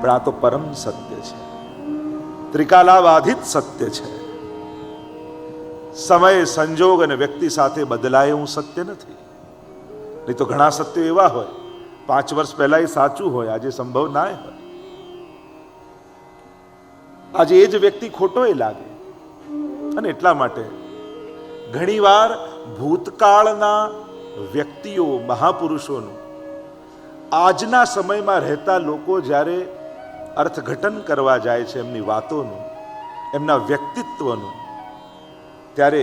પણ આ તો પરમ સત્ય છે, ત્રિકાલાબાધિત સત્ય છે. સમય, સંજોગ અને વ્યક્તિ સાથે બદલાય એવું સત્ય નથી. નહીં તો ઘણા સત્યો એવા હોય 5 વર્ષ પહેલા એ સાચું હોય, આજે સંભવ ના હોય. આજે એ જ વ્યક્તિ ખોટો એ લાગે. અને એટલા માટે ઘણીવાર ભૂતકાળના વ્યક્તિઓ, મહાપુરુષોનું આજના સમયમાં રહેતા લોકો જ્યારે અર્થઘટન કરવા જાય છે એમની વાતોનું, એમના વ્યક્તિત્વનું, ત્યારે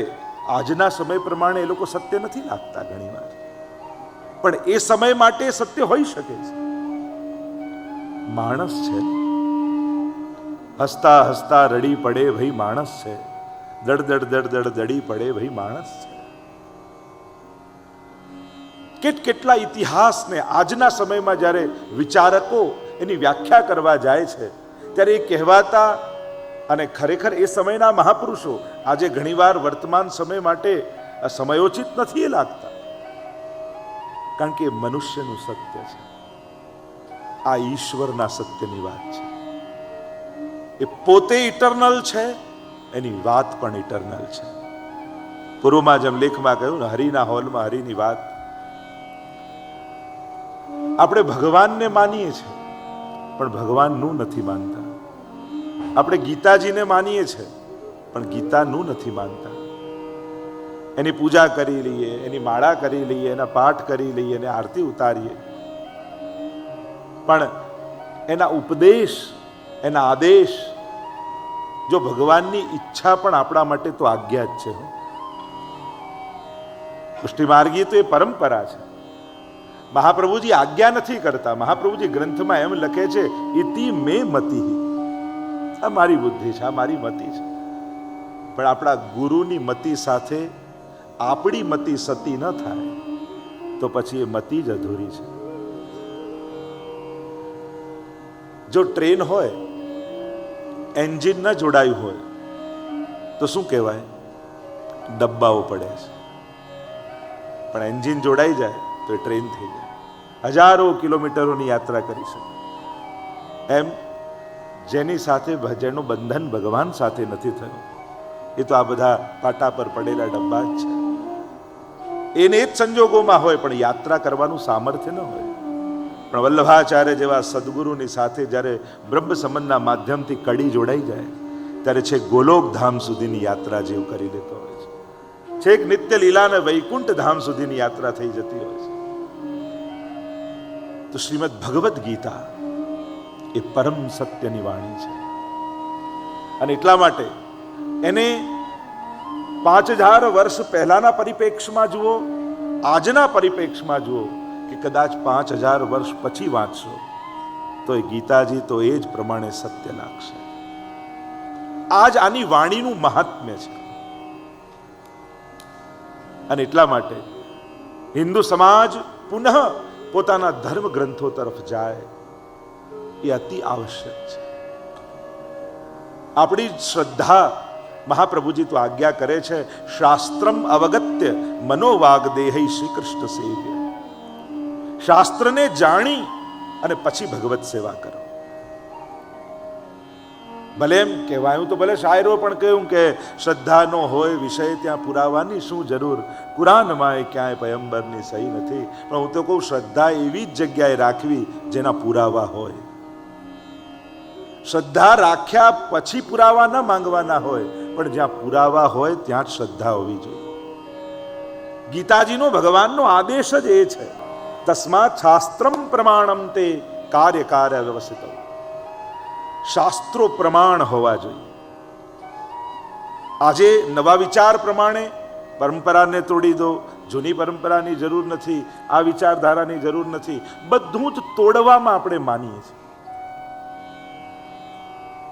આજના સમય પ્રમાણે એ લોકો સત્ય નથી લાગતા ઘણીવાર. પણ એ સમય માટે સત્ય હોઈ શકે છે. માણસ છે, હસતા હસતા રડી પડે ભાઈ માણસ છે, દડ દડ દડ દડ દડી પડે ભાઈ માણસ છે. કેટલા ઇતિહાસને આજના સમયમાં જ્યારે વિચારકો એની વ્યાખ્યા કરવા જાય છે ત્યારે એ કહેવાતા અને ખરેખર એ સમયના મહાપુરુષો આજે ઘણીવાર વર્તમાન સમય માટે સમયોચિત નથી એ લાગતા, કારણ કે મનુષ્યનું સત્ય છે. આ ઈશ્વરના સત્યની વાત છે. એ પોતે ઇટરનલ છે, એની વાત પણ ઇટરનલ છે. પૂર્વમાં જેમ લેખમાં કહ્યું ને, હરિના હોલમાં હરિની વાત. આપણે ભગવાનને માનીએ છીએ પણ ભગવાનનું નથી માનતા. આપણે ગીતાજીને માનીએ છીએ પણ ગીતાનું નથી માનતા. એની પૂજા કરી લઈએ, એની માળા કરી લઈએ, એના પાઠ કરી લઈએ, એને આરતી ઉતારીએ, પણ એના ઉપદેશ, એના આદેશ, જો ભગવાનની ઈચ્છા પણ આપણા માટે તો આજ્ઞા જ છે. પુષ્ટિમાર્ગી તો એ પરંપરા છે. મહાપ્રભુજી આજ્ઞા નથી કરતા. મહાપ્રભુજી ગ્રંથમાં એમ લખે છે, ઇતિ મે મતિ, આ મારી બુદ્ધિ છે, આ મારી મતિ છે. પણ આપણા ગુરુની મતિ સાથે આપણી મતિ સતી ન થાય તો પછી એ મતિ જ અધૂરી છે. જો ટ્રેન હોય, એન્જિન ન જોડાયું હોય તો શું કહેવાય? ડબ્બાઓ પડે છે. પણ એન્જિન જોડાઈ જાય તો એ ટ્રેન થઈ જાય, હજારો કિલોમીટરોની યાત્રા કરી શકે. એમ જેની સાથે જેનું બંધન ભગવાન સાથે નથી થયું, એ તો આ બધા પાટા પર પડેલા ડબ્બા જ છે. એને જ સંજોગોમાં હોય પણ યાત્રા કરવાનું સામર્થ્ય ન હોય. પણ વલ્લભાચાર્ય જેવા સદગુરુની સાથે જ્યારે બ્રહ્મ સંબંધના માધ્યમથી કડી જોડાઈ જાય ત્યારે છે ગોલોક ધામ સુધીની યાત્રા જેવું કરી લેતો હોય છે. છેક નિત્ય લીલા અને વૈકુંઠ ધામ સુધીની યાત્રા થઈ જતી હોય છે. તો શ્રીમદ ભગવદ્ ગીતા એ પરમ સત્યની વાણી છે. અને એટલા માટે એને 5000 વર્ષ પહેલાના પરિપ્રેક્ષમાં જુઓ, આજના પરિપ્રેક્ષમાં જુઓ, કે કદાચ 5000 વર્ષ પછી વાંચશો તો એ ગીતાજી તો એ જ પ્રમાણે સત્ય લાગશે. આજ આની વાણીનું મહાત્મ્ય છે. અને એટલા માટે હિન્દુ સમાજ પુનઃ પોતાના ધર્મ ગ્રંથો તરફ જાય એ અતિ આવશ્યક છે. આપણી શ્રદ્ધા, મહાપ્રભુજી તો આજ્ઞા કરે છે, શાસ્ત્રમ અવગત્ય મનોવાગ દેહૈ શ્રી કૃષ્ણ સેવ્ય. શાસ્ત્રને જાણી અને પછી ભગવત સેવા કરો. ભલે એમ કહેવાયું તો ભલે શાયરો પણ કહ્યું કે શ્રદ્ધા નો હોય વિષય ત્યાં પુરાવાની શું જરૂર, કુરાનમાં ક્યાંય પયંબરની સહી નથી. પણ હું તો કહું, શ્રદ્ધા એવી જ જગ્યાએ રાખવી જેના પુરાવા હોય. શ્રદ્ધા રાખ્યા પછી પુરાવા ન માંગવાના હોય, પણ જ્યાં પુરાવા હોય ત્યાં જ શ્રદ્ધા હોવી જોઈએ. ગીતાજીનો ભગવાનનો આદેશ જ એ છે, તસ્માત શાસ્ત્રમ પ્રમાણમ તે કાર્ય વ્યવસ્થિત. શાસ્ત્રો પ્રમાણ હોવા જોઈએ. આજે નવા વિચાર પ્રમાણે પરંપરાને તોડી દો, જૂની પરંપરાની જરૂર નથી, આ વિચારધારાની જરૂર નથી, બધું જ તોડવામાં આપણે માનીએ છીએ.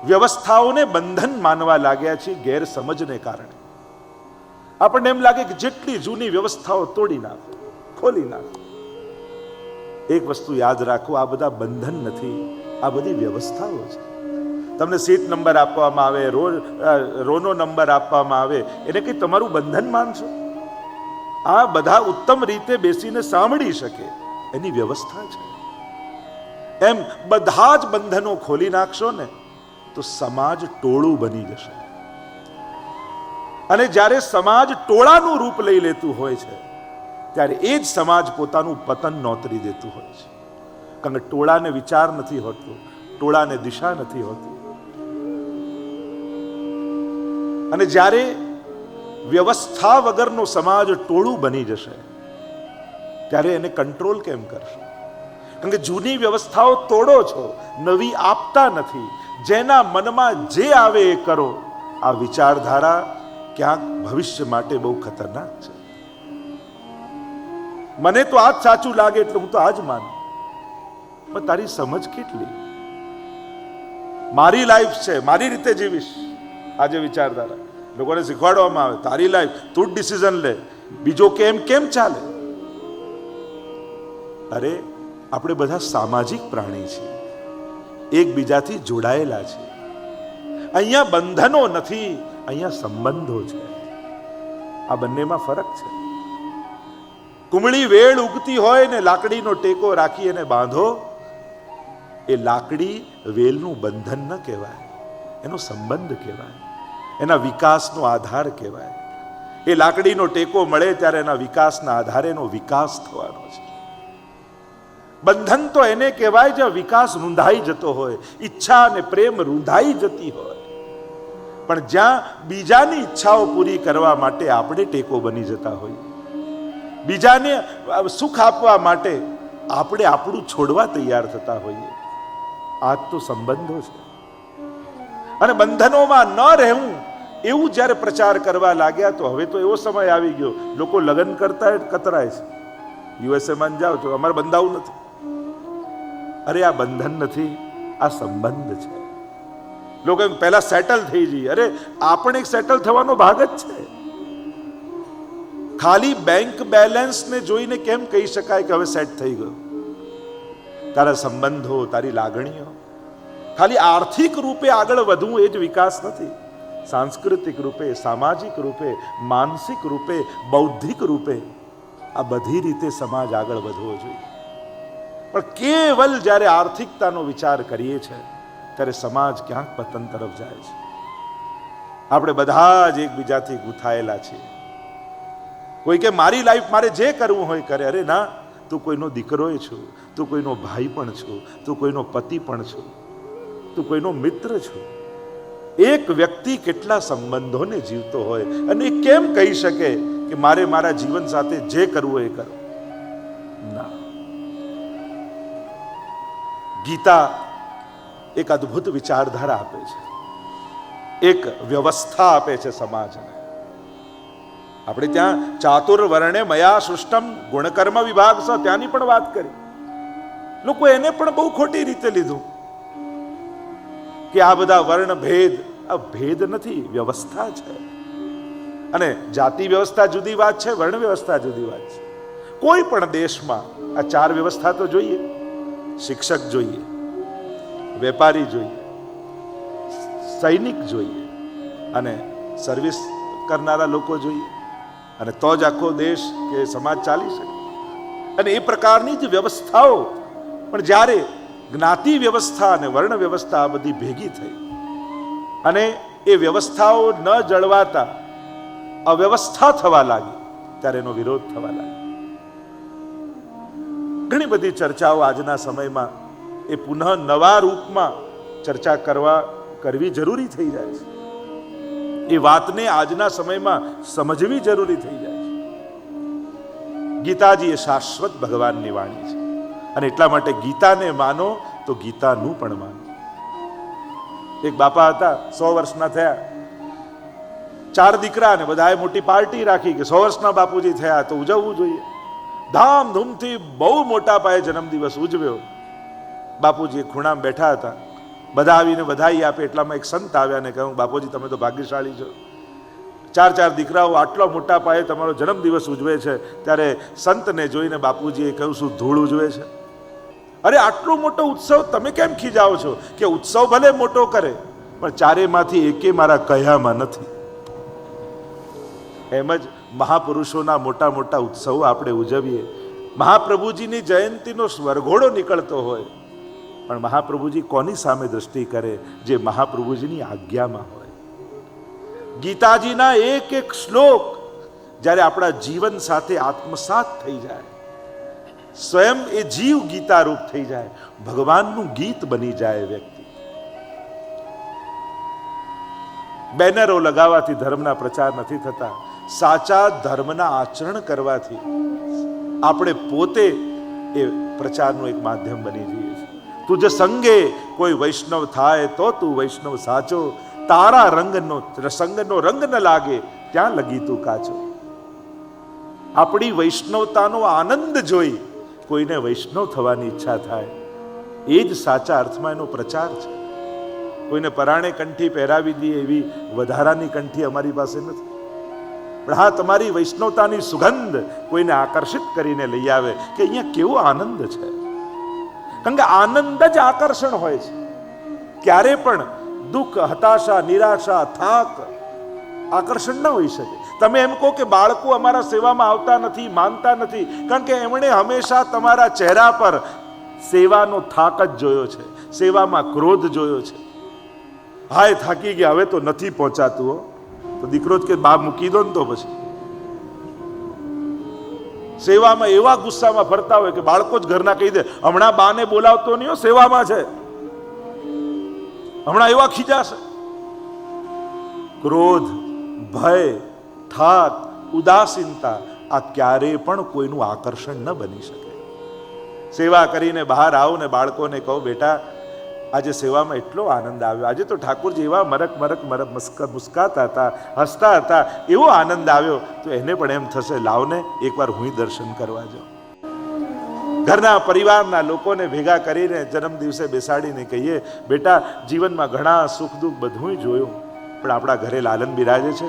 વ્યવસ્થાઓને બંધન માનવા લાગ્યા છીએ ગેરસમજને કારણે. આપણને એમ લાગે કે જેટલી જૂની વ્યવસ્થાઓ તોડી નાખો, ખોલી નાખો. એક વસ્તુ યાદ રાખો, આ બધા બંધન નથી, આ બધી વ્યવસ્થાઓ છે. તમને સીટ નંબર આપવામાં આવે, રોનો નંબર આપવામાં આવે, એને કંઈ તમારું બંધન માનશો? આ બધા ઉત્તમ રીતે બેસીને સાંભળી શકે એની વ્યવસ્થા છે. એમ બધા જ બંધનો ખોલી નાખશો ને તો સમાજ ટોળું બની જશે. અને જ્યારે સમાજ ટોળાનું રૂપ લઈ લેતું હોય છે ત્યારે એ જ સમાજ પોતાનું પતન નોતરી દેતું હોય છે. કારણ કે ટોળાને વિચાર નથી હોતો, ટોળાને દિશા નથી હોતી. અને જ્યારે વ્યવસ્થા વગરનો સમાજ ટોળું બની જશે ત્યારે એને કંટ્રોલ કેમ કરશો? કારણ કે જૂની વ્યવસ્થાઓ તોડો છો, નવી આપતા નથી. જેના મનમાં જે આવે એ કરો. આ વિચારધારા ક્યાંક ભવિષ્ય માટે બહુ ખતરનાક છે. મને તો આ જ સાચું લાગે એટલે હું તો આ જ માનું. પણ તારી સમજ કેટલી? મારી લાઈફ છે, મારી રીતે જીવીશ. આજે વિચારધારા લોકોને શીખવાડવામાં આવે, તારી લાઈફ, તું જ ડિસિઝન લે, બીજો કેમ ચાલે? અરે આપણે બધા સામાજિક પ્રાણી છીએ, એકબીજાથી જોડાયેલા છે. અહીંયા બંધનો નથી, અહીંયા સંબંધો છે. આ બંનેમાં ફરક છે. કુમળી વેળ ઉગતી હોય ને લાકડીનો ટેકો રાખી એને બાંધો, એ લાકડી વેલનું બંધન ન કહેવાય, એનો સંબંધ કહેવાય, એના વિકાસનો આધાર કહેવાય. એ લાકડીનો ટેકો મળે ત્યારે એના વિકાસના આધારે એનો વિકાસ થવાનો છે. બંધન તો એને કહેવાય જ્યાં વિકાસ રૂંધાઈ જતો હોય, ઈચ્છા અને પ્રેમ રૂંધાઈ જતી હોય. પણ જ્યાં બીજાની ઈચ્છાઓ પૂરી કરવા માટે આપણે ટેકો બની જતા હોઈએ, બીજાને સુખ આપવા માટે આપણે આપણું છોડવા તૈયાર થતા હોઈએ, આ તો સંબંધો છે. અને બંધનોમાં ન રહેવું એવું જ્યારે પ્રચાર કરવા લાગ્યા તો હવે તો એવો સમય આવી ગયો, લોકો લગ્ન કરતા કતરાય છે. યુએસએમાં જાઓ છો, અમારે બંધાવું નથી. અરે આ બંધન નથી, આ સંબંધ છે. લોકો પહેલા સેટલ થઈ જઈએ. અરે આપણે સેટલ થવાનો ભાગ જ છે. ખાલી બેંક બેલેન્સને જોઈને કેમ કહી શકાય કે હવે સેટ થઈ ગયો? તારા સંબંધો, તારી લાગણીઓ, ખાલી આર્થિક રૂપે આગળ વધવું એ જ વિકાસ નથી. સાંસ્કૃતિક રૂપે, સામાજિક રૂપે, માનસિક રૂપે, બૌદ્ધિક રૂપે, આ બધી રીતે સમાજ આગળ વધવો જોઈએ. પણ કેવલ જ્યારે આર્થિકતાનો વિચાર કરીએ છીએ ત્યારે સમાજ ક્યાંક પતન તરફ જાય છે. આપણે બધા જ એકબીજાથી ગૂંથાયેલા છીએ. કોઈ કે મારી લાઈફ મારે જે કરવું હોય કરે. અરે ના, તું કોઈનો દીકરોય છો, તું કોઈનો ભાઈ પણ છો, તું કોઈનો પતિ પણ છો, તું કોઈનો મિત્ર છો. એક વ્યક્તિ કેટલા સંબંધોને જીવતો હોય અને કેમ કહી શકે કે મારે મારા જીવન સાથે જે કરવું એ કરો? ના. ગીતા એક અદ્ભુત વિચારધારા આપે છે, એક વ્યવસ્થા આપે છે સમાજને. આપણે ત્યાં ચાતુર્વર્ણે મયા સૃષ્ટમ ગુણકર્મ વિભાગ છે, ત્યાંની પણ વાત કરી. લોકો એને પણ બહુ ખોટી રીતે લીધું કે આ બધા વર્ણ ભેદ, આ ભેદ નથી, વ્યવસ્થા છે. અને જાતિ વ્યવસ્થા જુદી વાત છે, વર્ણ વ્યવસ્થા જુદી વાત છે. કોઈ પણ દેશમાં આ ચાર વ્યવસ્થા તો જોઈએ. શિક્ષક જોઈએ, વેપારી જોઈએ, સૈનિક જોઈએ અને સર્વિસ કરનારા લોકો જોઈએ, અને તો જ આખો દેશ કે સમાજ ચાલી શકે. અને એ પ્રકારની જ વ્યવસ્થાઓ પણ જ્યારે જ્ઞાતિ વ્યવસ્થા અને વર્ણ વ્યવસ્થા આ બધી ભેગી થઈ અને એ વ્યવસ્થાઓ ન જળવાતા અવ્યવસ્થા થવા લાગી ત્યારે એનો વિરોધ થવા લાગ્યો. ઘણી બધી ચર્ચાઓ આજના સમયમાં એ પુનઃ નવા રૂપમાં ચર્ચા કરવી જરૂરી થઈ જાય છે. એ વાતને આજના સમયમાં સમજવી જરૂરી થઈ જાય છે. ગીતાજી એ શાશ્વત ભગવાનની વાણી છે અને એટલા માટે ગીતાને માનો તો ગીતાનું પણ માનો. એક બાપા હતા, 100 વર્ષના થયા, 4 દીકરા ને બધાએ મોટી પાર્ટી રાખી કે 100 વર્ષના બાપુજી થયા તો ઉજવવું જોઈએ. ધામધૂમથી બહુ મોટા પાયે જન્મદિવસ ઉજવ્યો. બાપુજી ખૂણામાં બેઠા હતા, બધા આવીને વધાઈ આપે. એટલામાં એક સંત આવ્યા ને કહ્યું, બાપુજી તમે તો ભાગ્યશાળી છો, 4 દીકરાઓ આટલા મોટા પાયે તમારો જન્મદિવસ ઉજવે છે. ત્યારે સંતને જોઈને બાપુજીએ કહ્યું, શું ધૂળ ઉજવે છે? અરે આટલો મોટો ઉત્સવ તમે કેમ ખીજાવો છો? કે ઉત્સવ ભલે મોટો કરે પણ ચારેમાંથી એકે મારા કયામાં નથી. એમ જ મહાપુરુષોના મોટા મોટા ઉત્સવો આપણે ઉજવીએ. મહાપ્રભુજીની જયંતીનો સ્વરઘોડો નીકળતો હોય પણ મહાપ્રભુજી કોની સામે દ્રષ્ટિ કરે? જે મહાપ્રભુજીની આજ્ઞામાં હોય. ગીતાજીના એક એક શ્લોક જ્યારે આપણા જીવન સાથે આત્મસાત થઈ જાય, સ્વયં એ જીવ ગીતારૂપ થઈ જાય, ભગવાનનું ગીત બની જાય વ્યક્તિ. બેનરો લગાવવાથી ધર્મના પ્રચાર નથી થતા. સાચા ધર્મના આચરણ કરવાથી આપણે પોતે એ પ્રચારનું એક માધ્યમ બની જઈએ છીએ. તુજ સંગે કોઈ વૈષ્ણવ થાય તો તું વૈષ્ણવ સાચો, તારા સંગનો રંગ ન લાગે ત્યાં લગી તું કાચો. આપણી વૈષ્ણવતાનો આનંદ જોઈ કોઈને વૈષ્ણવ થવાની ઈચ્છા થાય, એ જ સાચા અર્થમાં એનો પ્રચાર છે. કોઈને પરાણે કંઠી પહેરાવી દઈએ એવી વધારાની કંઠી અમારી પાસે નથી. પણ હા, તમારી વૈષ્ણવતાની સુગંધ કોઈને આકર્ષિત કરીને લઈ આવે કે અહીંયા કેવો આનંદ છે. કારણ કે આનંદ જ આકર્ષણ હોય છે. ક્યારે પણ દુઃખ, હતાશા, નિરાશા, થાક આકર્ષણ ન હોઈ શકે. તમે એમ કહો કે બાળકો અમારા સેવામાં આવતા નથી, માનતા નથી, કારણ કે એમણે હંમેશા તમારા ચહેરા પર સેવાનો થાક જ જોયો છે, સેવામાં ક્રોધ જોયો છે. હાય થાકી ગયા, હવે તો નથી પહોંચાતું હો, તો દીકરો જ કે બા મૂકી દો ને. તો પછી સેવામાં એવા ગુસ્સામાં ફરતા હોય કે બાળકો જ ઘરના કહી દે, હમણાં બાને બોલાવતો નહીં હો, સેવામાં છે, હમણાં એવા ખીજાશે. ક્રોધ, ભય, થાક, ઉદાસીનતા આ ક્યારેય પણ કોઈનું આકર્ષણ ન બની શકે. સેવા કરીને બહાર આવો ને બાળકોને કહો, બેટા આજે સેવામાં એટલો આનંદ આવ્યો, આજે તો ઠાકોરજી એવા મરક મુસ્કાતા હતા, હસતા હતા, એવો આનંદ આવ્યો, તો એને પણ એમ થશે લાવને એકવાર હું દર્શન કરવા જાઉં. ઘરના પરિવારના લોકોને ભેગા કરીને જન્મ દિવસે બેસાડીને કહીએ, બેટા જીવનમાં ઘણા સુખ દુઃખ બધું જોયું, પણ આપણા ઘરે લાલન બિરાજે છે,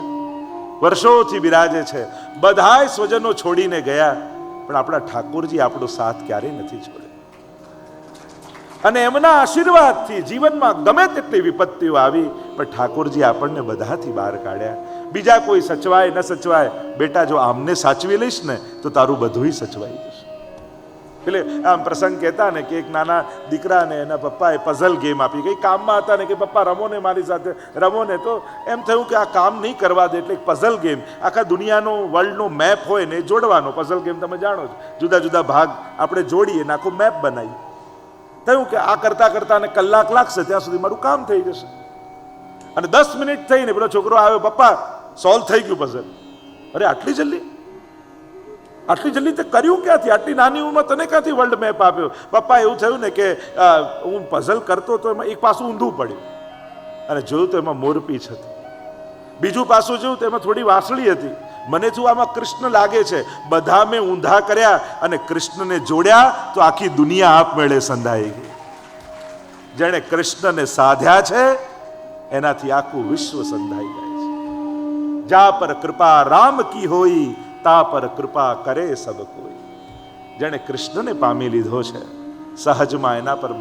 વર્ષોથી બિરાજે છે. બધાય સ્વજનો છોડીને ગયા, પણ આપણા ઠાકોરજી આપણો સાથ ક્યારેય નથી છોડ્યો. અને એમના આશીર્વાદથી જીવનમાં ગમે તેટલી વિપત્તિઓ આવી, પણ ઠાકોરજી આપણને બધાથી બહાર કાઢ્યા. બીજા કોઈ સચવાય ન સચવાય, બેટા જો આમને સાચવી લઈશ ને તો તારું બધું સચવાઈ જશે. એટલે આમ પ્રસંગ કહેતા ને કે એક નાના દીકરાને એના પપ્પાએ પઝલ ગેમ આપી. કઈ કામમાં હતા ને કે પપ્પા રમો ને મારી સાથે, રમો ને. તો એમ થયું કે આ કામ નહીં કરવા દે, એટલે એક પઝલ ગેમ, આખા દુનિયાનો વર્લ્ડનો મેપ હોય ને જોડવાનો. પઝલ ગેમ તમે જાણો છો, જુદા જુદા ભાગ આપણે જોડીએ ને આખો મેપ બનાવીએ. થયું કે આ કરતા કરતા ને કલાક લાગશે, ત્યાં સુધી મારું કામ થઈ જશે. અને 10 મિનિટ થઈને પેલો છોકરો આવ્યો, પપ્પા સોલ્વ થઈ ગયું પઝલ. અરે આટલી જલ્દી તે કર્યું ક્યાંથી? આટલી નાની ઉંમર તને ક્યાંથી વર્લ્ડ મેપ આપ્યો? પપ્પા એવું થયું ને કે હું પઝલ કરતો તો એમાં એક પાસું ઊંધું પડ્યું, અને જોયું તો એમાં મોરપીંછ હતી. બીજું પાસું જોયું તો એમાં થોડી વાંસળી હતી. મને શું આમાં કૃષ્ણ લાગે છે? બધા મેં ઊંધા કર્યા અને કૃષ્ણને જોડ્યા તો આખી દુનિયા આપમેળે સંધાઈ ગઈ. જેણે કૃષ્ણને સાધ્યા છે એનાથી આખું વિશ્વ સંધાઈ જાય છે. જા પર કૃપા રામ કી હોઈ, તા પર કૃપા કરે સબ કોઈ. જેણે કૃષ્ણને પામી લીધો છે, સહજમાં એના પર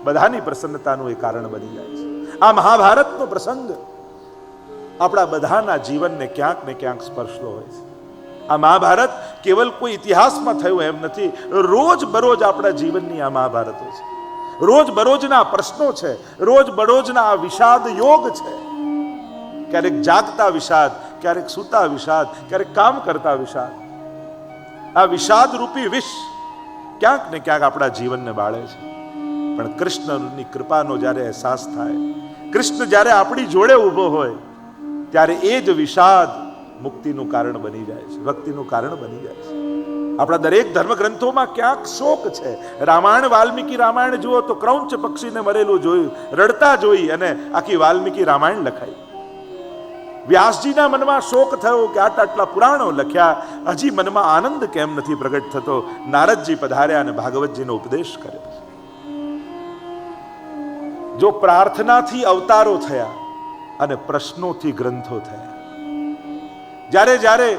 બધાની પ્રસન્નતાનું એ કારણ બની જાય છે. આ મહાભારતનો પ્રસંગ આપણા બધાના જીવનને ક્યાંક ને ક્યાંક સ્પર્શતો હોય છે. આ મહાભારત કેવલ કોઈ ઇતિહાસમાં થયું એમ નથી, રોજ બરોજ આપણા જીવનની આ મહાભારતો છે. રોજ બરોજના પ્રશ્નો છે, રોજ બરોજના આ વિષાદ યોગ છે. ક્યારેક જાગતા વિષાદ, ક્યારેક સૂતા વિષાદ, ક્યારેક કામ કરતા વિષાદ. આ વિષાદ રૂપી વિષ ક્યાંક ને ક્યાંક આપણા જીવનને બાળે છે. પણ કૃષ્ણની કૃપાનો જ્યારે અહેસાસ થાય, કૃષ્ણ જ્યારે આપણી જોડે ઊભો હોય, ત્યારે એ જ વિષાદ મુક્તિનું કારણ બની જાય છે, ભક્તિનું કારણ બની જાય છે. આપણા દરેક ધર્મગ્રંથોમાં ક્યાંક શોક છે. રામાયણ, વાલ્મીકી રામાયણ જુઓ તો ક્રૌંચ પક્ષીને મરેલું જોયું, રડતા જોઈ અને આખી વાલ્મીકી રામાયણ લખાઈ. વ્યાસજીના મનમાં શોક થયો કે આટલા પુરાણો લખ્યા, હજી મનમાં આનંદ કેમ નથી પ્રગટ થતો? નારદજી પધાર્યા અને ભાગવતજીનો ઉપદેશ કર્યો. જો પ્રાર્થનાથી અવતારો થયા અને પ્રશ્નોથી ગ્રંથો થયા. જ્યારે જ્યારે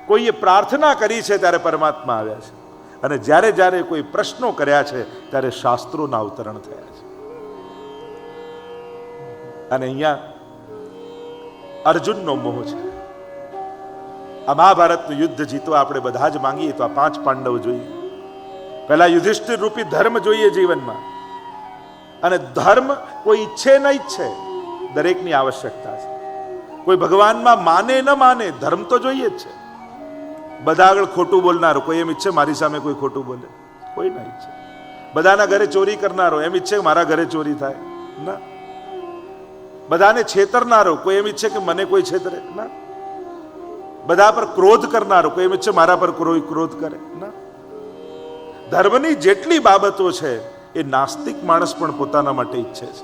કોઈએ પ્રાર્થના કરી છે ત્યારે પરમાત્મા આવ્યા છે, અને જ્યારે જ્યારે કોઈ પ્રશ્નો કર્યા છે ત્યારે શાસ્ત્રોના અવતરણ થયા છે. અને અહીંયા અર્જુનનો મોહ છે. આ મહાભારતનું યુદ્ધ જીતવા આપણે બધા જ માંગીએ તો આ 5 પાંડવ જોઈએ. પહેલા યુધિષ્ઠિર રૂપી ધર્મ જોઈએ જીવનમાં, અને ધર્મ કોઈ ઈચ્છે ન ઈચ્છે, દરેકની આવશ્યકતા છે. કોઈ ભગવાનમાં માને ન માને, ધર્મ તો જોઈએ જ છે. બધા આગળ ખોટું બોલનારો, કોઈ એમ ઈચ્છે મારી સામે કોઈ ખોટું બોલે? કોઈ ના ઈચ્છે. બધાના ઘરે ચોરી કરનારો એમ ઈચ્છે કે મારા ઘરે ચોરી થાય? ના. બધાને છેતરનારો કોઈ એમ ઈચ્છે કે મને કોઈ છેતરે? ના. બધા પર ક્રોધ કરનારો કોઈ એમ ઈચ્છે મારા પર કોઈ ક્રોધ કરે? ના. ધર્મની જેટલી બાબતો છે એ નાસ્તિક માણસ પણ પોતાના માટે ઈચ્છે છે.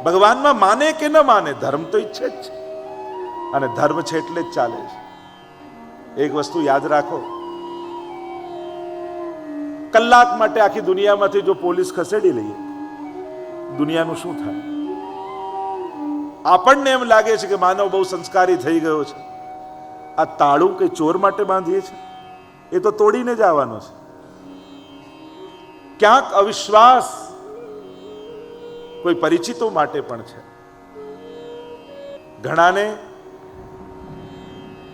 ભગવાનમાં માને કે ન માને, ધર્મ તો ઈચ્છે જ છે. અને ધર્મ છે એટલે જ ચાલે છે. એક વસ્તુ યાદ રાખો, કલાક માટે આખી દુનિયામાંથી જો પોલીસ ખસેડી લઈએ, દુનિયાનું શું થાય? આપણને એમ લાગે છે કે માનવ બહુ સંસ્કારી થઈ ગયો છે. આ તાળું કે ચોર માટે બાંધીએ છે, એ તો તોડીને જ આવવાનો છે. ક્યાંક અવિશ્વાસ કોઈ પરિચિતો માટે પણ છે. ઘણાને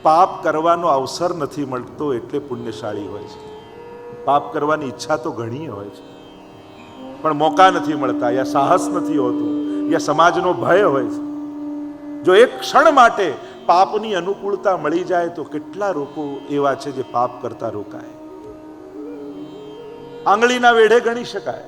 પાપ કરવાનો અવસર નથી મળતો એટલે પુણ્યશાળી હોય છે. પાપ કરવાની ઈચ્છા તો ઘણી હોય છે, પણ મોકા નથી મળતા, યા સાહસ નથી હોતું, યા સમાજનો ભય હોય છે. જો એક ક્ષણ માટે પાપની અનુકૂળતા મળી જાય તો કેટલા લોકો એવા છે જે પાપ કરતા રોકાય. આંગળીના વેઢે ગણી શકાય.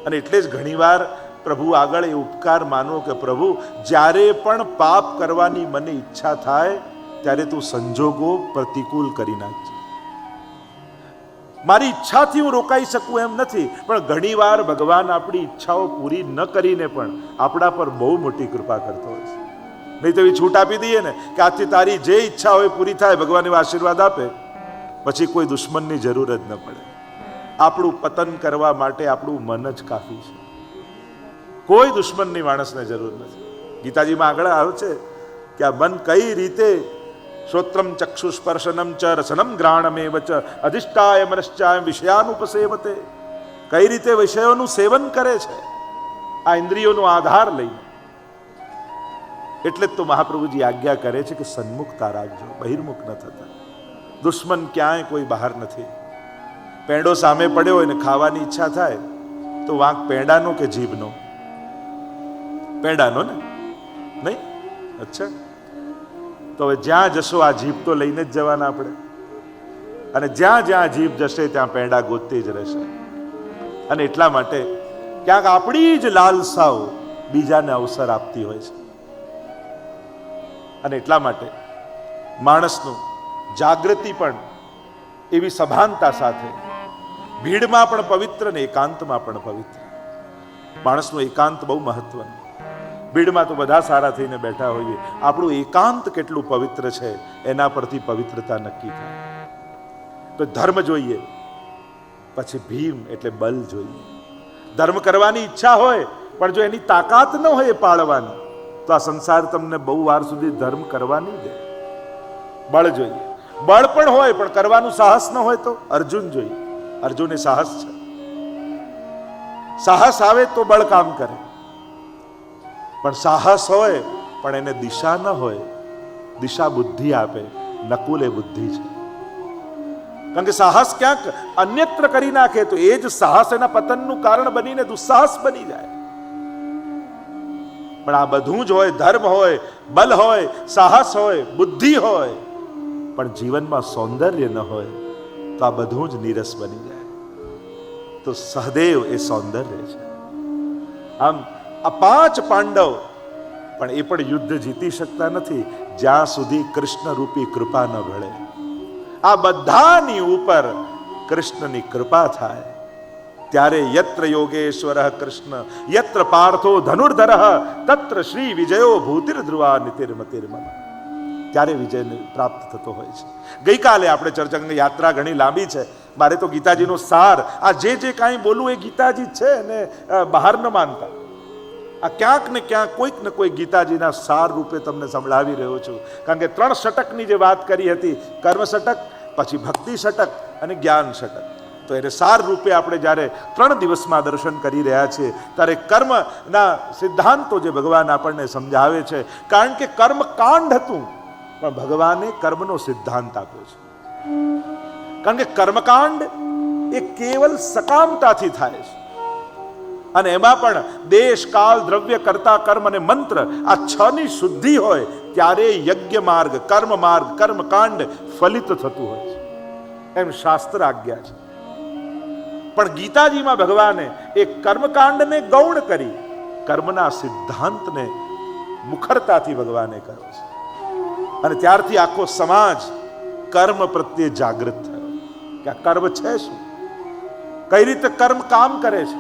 અને એટલે જ ઘણીવાર પ્રભુ આગળ એ ઉપકાર માનો કે પ્રભુ, જ્યારે પણ પાપ કરવાની મને ઈચ્છા થાય ત્યારે તું સંજોગો પ્રતિકૂળ કરી નાખજે. મારી ઈચ્છાથી હું રોકાઈ શકું એમ નથી, પણ ઘણીવાર ભગવાન આપણી ઈચ્છાઓ પૂરી ન કરીને પણ આપણા પર બહુ મોટી કૃપા કરતો હોય છે. નહીં તો એવી છૂટ આપી દઈએ ને કે આજથી તારી જે ઈચ્છા હોય પૂરી થાય, ભગવાન એવા આશીર્વાદ આપે, પછી કોઈ દુશ્મનની જરૂર જ ન પડે. આપણું પતન કરવા માટે આપણું મન જ કાફી છે. કોઈ દુશ્મનની માણસને જરૂર નથી. ગીતાજીમાં આગળ આવે છે કે આ મન કઈ રીતે શ્રોત્રમ ચક્ષુસ્પર્શનમ ચ રસનમ ગ્રાણમેવ ચ અધિષ્ઠાય મનશ્ચાય વિષયાનુપસેવતે, કઈ રીતે વિષયોનું સેવન કરે છે આ ઇન્દ્રિયોનો આધાર લઈને. એટલે જ તો મહાપ્રભુજી આજ્ઞા કરે છે કે સન્મુખતા રાખજો, બહિર્મુખ ન થતા. દુશ્મન ક્યાંય કોઈ બહાર નથી. પેંડો સામે પડ્યો હોય ને ખાવાની ઈચ્છા થાય તો વાંક પેંડાનો કે જીભનો? પેંડાનો ને, નહીં? અચ્છા, તો હવે જ્યાં જશો આ જીભ તો લઈને જ જવાના આપણે, અને જ્યાં જ્યાં જીભ જશે ત્યાં પેંડા ગોતતી જ રહેશે. અને એટલા માટે ક્યાંક આપણી જ લાલસાઓ બીજાને અવસર આપતી હોય છે. અને એટલા માટે માણસનું જાગૃતિ પણ એવી સભાનતા સાથે, ભીડમાં પણ પવિત્ર ને એકાંતમાં પણ પવિત્ર. માણસનું એકાંત બહુ મહત્વનું. ભીડમાં તો બધા સારા થઈને બેઠા હોઈએ, આપણું એકાંત કેટલું પવિત્ર છે એના પરથી પવિત્રતા નક્કી થાય. તો ધર્મ જોઈએ, પછી ભીમ એટલે બલ જોઈએ. ધર્મ કરવાની ઈચ્છા હોય પણ જો એની તાકાત ન હોય પાળવાની, તો આ સંસાર તમને બહુ વાર સુધી ધર્મ કરવા નહીં દે. બળ જોઈએ. બળ પણ હોય પણ કરવાનું સાહસ ન હોય તો અર્જુન જોઈએ. અર્જુન એ સાહસ છે. સાહસ આવે તો બળ કામ કરે, પણ સાહસ હોય પણ એને દિશા ન હોય, દિશા બુદ્ધિ આપે. નકુલ એ બુદ્ધિ છે. કારણ કે સાહસ ક્યાંક અન્યત્ર કરી નાખે તો એ જ સાહસ એના પતનનું કારણ બનીને દુસ્સાહસ બની જાય. પણ આ બધું જ હોય, ધર્મ હોય, બલ હોય, સાહસ હોય, બુદ્ધિ હોય, પણ જીવનમાં સૌંદર્ય ન હોય તો આ બધું જ નીરસ બની જાય. તો સહદેવ એ સૌંદર્ય છે. આમ આ 5 પાંડવ પણ એ પણ યુદ્ધ જીતી શકતા નથી જ્યાં સુધી કૃષ્ણ રૂપી કૃપા ન ભળે. આ બધાની ઉપર કૃષ્ણની કૃપા થાય ત્યારે યત્ર યોગેશ્વર કૃષ્ણ યત્ર પાર્થો ધનુર્ધર તત્ર શ્રી વિજયો ભૂતિર્ધ્રુવા નીતિર્મતિર્મમ, ત્યારે વિજય પ્રાપ્ત થતો હોય છે. ગઈકાલે આપણે ચર્ચા કરી, યાત્રા ઘણી લાંબી છે, મારે તો ગીતાજીનો સાર, આ જે કાંઈ બોલું એ ગીતાજી છે ને બહાર ન માનતા. આ ક્યાંક ને ક્યાંક કોઈક ને કોઈ ગીતાજીના સાર રૂપે તમને સંભળાવી રહ્યો છું. કારણ કે 3 ષટકની જે વાત કરી હતી, કર્મ ષટક, પછી ભક્તિ ષટક અને જ્ઞાન ષટક, તો એને સાર રૂપે આપણે જ્યારે 3 દિવસમાં દર્શન કરી રહ્યા છીએ ત્યારે કર્મના સિદ્ધાંતો જે ભગવાન આપણને સમજાવે છે. કારણ કે કર્મ કાંડ હતું પણ ભગવાને કર્મનો સિદ્ધાંત આપ્યો છે. કારણ કે કર્મકાંડ એ કેવલ સકામતાથી થાય છે. અને એમાં પણ દેશ, કાળ, દ્રવ્ય, કર્તા, કર્મ અને મંત્ર, આ 6 ની શુદ્ધિ હોય ત્યારે યજ્ઞ માર્ગ, કર્મ માર્ગ, કર્મકાંડ ફલિત થતું હોય છે, એમ શાસ્ત્ર આજ્ઞા છે. પણ ગીતાજીમાં ભગવાને એ કર્મકાંડને ગૌણ કરી કર્મના સિદ્ધાંતને મુખરતાથી ભગવાને કર્યો છે. અને ત્યારથી આખો સમાજ કર્મ પ્રત્યે જાગૃત થયો કે આ કર્મ છે શું, કઈ રીતે કર્મ કામ કરે છે.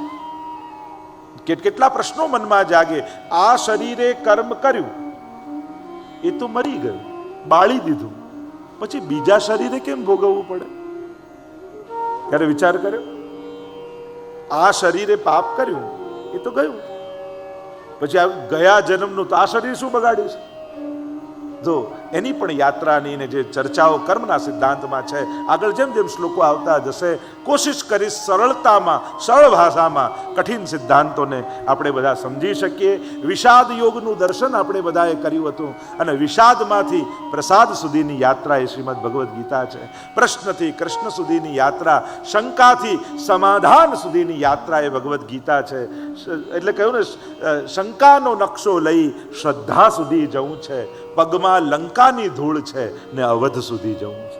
કેટલા પ્રશ્નો મનમાં જાગે. આ શરીરે કર્મ કર્યું, એ તો મરી ગયું, બાળી દીધું, પછી બીજા શરીરે કેમ ભોગવવું પડે? ત્યારે વિચાર કર્યો, આ શરીરે પાપ કર્યું, એ તો ગયું, પછી આ ગયા જન્મનું તો આ શરીર શું બગાડ્યું છે? જો એની પણ યાત્રાની ને જે ચર્ચાઓ કર્મના સિદ્ધાંતમાં છે, આગળ જેમ જેમ શ્લોકો આવતા જશે કોશિશ કરીશ સરળતામાં, સરળ ભાષામાં કઠિન સિદ્ધાંતોને આપણે બધા સમજી શકીએ. વિષાદ યોગનું દર્શન આપણે બધાએ કર્યું હતું અને વિષાદમાંથી પ્રસાદ સુધીની યાત્રા એ શ્રીમદ ભગવદ્ ગીતા છે. પ્રશ્નથી કૃષ્ણ સુધીની યાત્રા, શંકાથી સમાધાન સુધીની યાત્રા એ ભગવદ્ ગીતા છે. એટલે કહ્યું ને, શંકાનો નકશો લઈ શ્રદ્ધા સુધી જવું છે, પગમાં લંકાની ધૂળ છે ને અવધ સુધી જવું છે.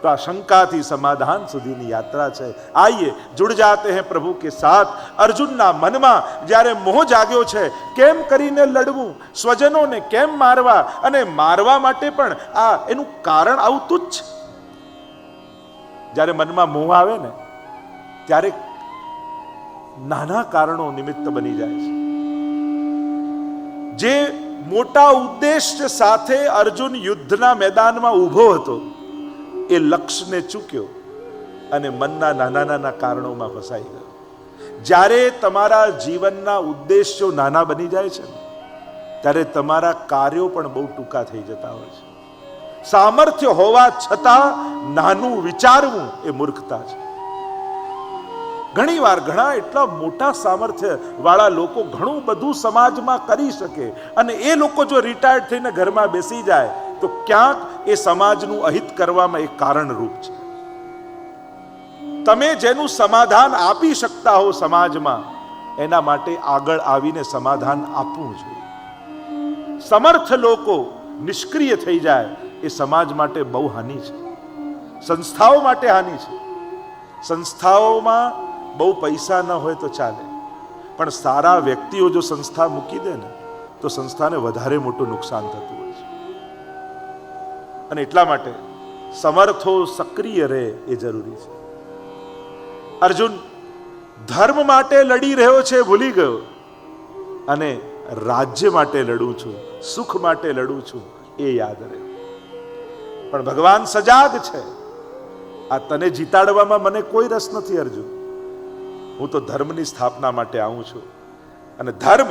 તો આ શંકાથી સમાધાન સુધીની યાત્રા છે. આઈએ जुड़ जाते हैं प्रभु के साथ. અર્જુનના મનમાં જ્યારે મોહ જાગ્યો છે, કેમ કરીને લડવું, સ્વજનોને કેમ મારવા, અને મારવા માટે પણ આ એનું કારણ આવું તુચ્છ. જ્યારે મનમાં મોહ આવે ને ત્યારે નાના કારણો નિમિત્ત બની જાય છે. જે મોટા ઉદ્દેશ્ય સાથે અર્જુન યુદ્ધના મેદાનમાં ઊભો હતો એ લક્ષ્યને ચૂક્યો અને મનના નાના નાના કારણોમાં ફસાઈ ગયો. જ્યારે તમારા જીવનના ઉદ્દેશ્યો નાના બની જાય છે ત્યારે તમારા કાર્યો પણ બહુ ટૂંકા થઈ જતા હોય છે. સામર્થ્ય હોવા છતાં નાનું વિચારવું એ મૂર્ખતા છે. ઘણી વાર ઘણા એટલા મોટા સામર્થ્ય વાળા લોકો ઘણું બધું સમાજમાં કરી શકે અને એ લોકો જો રિટાયર્ડ થઈને ઘરમાં બેસી જાય તો ક્યાંક એ સમાજનું અહિત કરવામાં એક કારણરૂપ છે. તમે જેનું સમાધાન આપી શકતા હો સમાજમાં, એના માટે આગળ આવીને સમાધાન આપવું જોઈએ. સમર્થ લોકો નિષ્ક્રિય થઈ જાય એ સમાજ માટે બહુ હાનિ છે, સંસ્થાઓ માટે હાનિ છે. સંસ્થાઓમાં બહુ પૈસા ન હોય તો ચાલે, પણ સારા વ્યક્તિઓ જો સંસ્થા મૂકી દે ને તો સંસ્થાને વધારે મોટું નુકસાન થતું હોય છે. અને એટલા માટે સમર્થો સક્રિય રહે એ જરૂરી છે. અર્જુન ધર્મ માટે લડી રહ્યો છે, ભૂલી ગયો, અને રાજ્ય માટે લડું છું, સુખ માટે લડું છું એ યાદ રહ્યો. પણ ભગવાન સજાગ છે. આ તને જીતાડવામાં મને કોઈ રસ નથી અર્જુન, હું તો ધર્મની સ્થાપના માટે આવું છું અને ધર્મ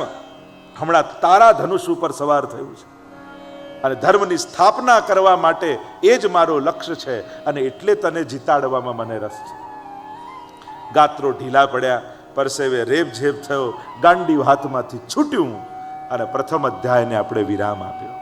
હમણાં તારા ધનુષ ઉપર સવાર થયું છે અને ધર્મની સ્થાપના કરવા માટે એ જ મારો લક્ષ્ય છે અને એટલે તને જીતાડવામાં મને રસ છે. ગાત્રો ઢીલા પડ્યા, પરસેવે રેબઝેબ થયો, ગાંડી હાથમાંથી છૂટ્યું અને પ્રથમ અધ્યાયને આપણે વિરામ આપ્યો.